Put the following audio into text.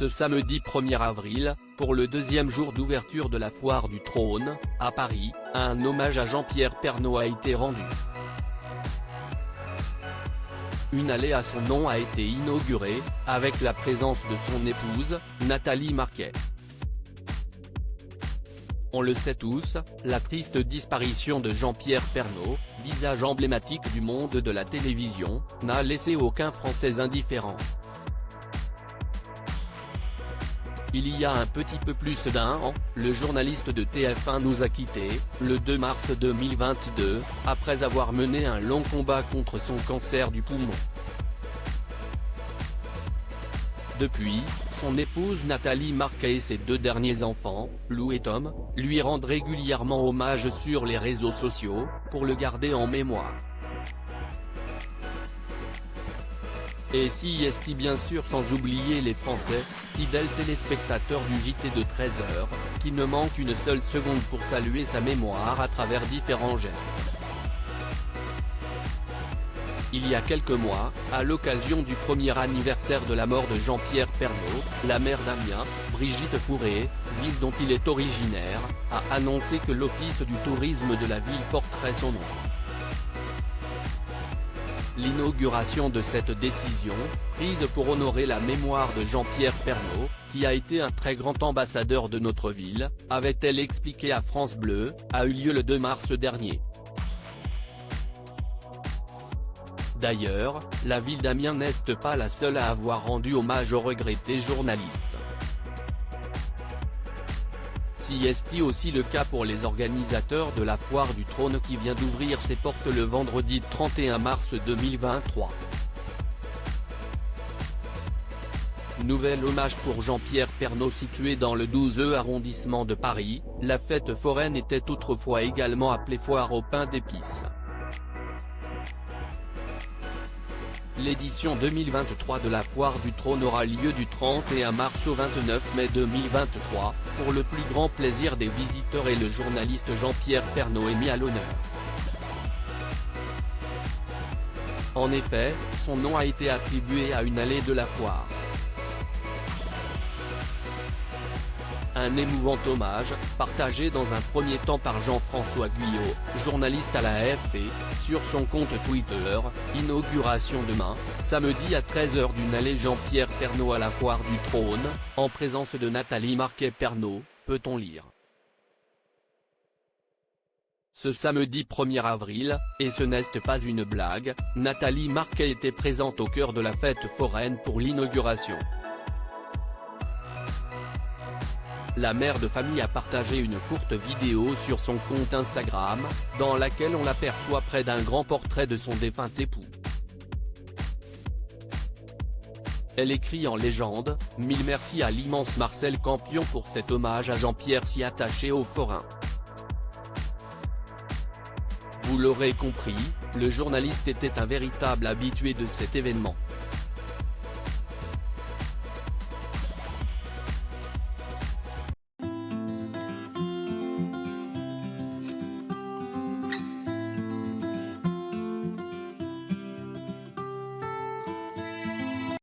Ce samedi 1er avril, pour le deuxième jour d'ouverture de la Foire du Trône, à Paris, un hommage à Jean-Pierre Pernaut a été rendu. Une allée à son nom a été inaugurée, avec la présence de son épouse, Nathalie Marquet. On le sait tous, la triste disparition de Jean-Pierre Pernaut, visage emblématique du monde de la télévision, n'a laissé aucun Français indifférent. Il y a un petit peu plus d'un an, le journaliste de TF1 nous a quittés, le 2 mars 2022, après avoir mené un long combat contre son cancer du poumon. Depuis, son épouse Nathalie Marquet et ses 2 derniers enfants, Lou et Tom, lui rendent régulièrement hommage sur les réseaux sociaux, pour le garder en mémoire. Et CST bien sûr, sans oublier les Français, fidèles téléspectateurs du JT de 13h, qui ne manquent une seule seconde pour saluer sa mémoire à travers différents gestes. Il y a quelques mois, à l'occasion du premier anniversaire de la mort de Jean-Pierre Pernaut, la maire d'Amiens, Brigitte Fourré, ville dont il est originaire, a annoncé que l'office du tourisme de la ville porterait son nom. L'inauguration de cette décision, prise pour honorer la mémoire de Jean-Pierre Pernaut, qui a été un très grand ambassadeur de notre ville, avait-elle expliqué à France Bleu, a eu lieu le 2 mars dernier. D'ailleurs, la ville d'Amiens n'est pas la seule à avoir rendu hommage au regretté journaliste. C'est aussi le cas pour les organisateurs de la Foire du Trône qui vient d'ouvrir ses portes le vendredi 31 mars 2023. Nouvel hommage pour Jean-Pierre Pernaut situé dans le 12e arrondissement de Paris, la fête foraine était autrefois également appelée Foire au pain d'épices. L'édition 2023 de la Foire du Trône aura lieu du 31 mars au 29 mai 2023, pour le plus grand plaisir des visiteurs, et le journaliste Jean-Pierre Pernaut est mis à l'honneur. En effet, son nom a été attribué à une allée de la foire. Un émouvant hommage, partagé dans un premier temps par Jean-François Guyot, journaliste à la AFP, sur son compte Twitter. Inauguration demain, samedi à 13h d'une allée Jean-Pierre Pernaut à la Foire du Trône, en présence de Nathalie Marquet Pernaut, peut-on lire. Ce samedi 1er avril, et ce n'est pas une blague, Nathalie Marquet était présente au cœur de la fête foraine pour l'inauguration. La mère de famille a partagé une courte vidéo sur son compte Instagram, dans laquelle on l'aperçoit près d'un grand portrait de son défunt époux. Elle écrit en légende « Mille merci à l'immense Marcel Campion pour cet hommage à Jean-Pierre si attaché aux forains ». Vous l'aurez compris, le journaliste était un véritable habitué de cet événement.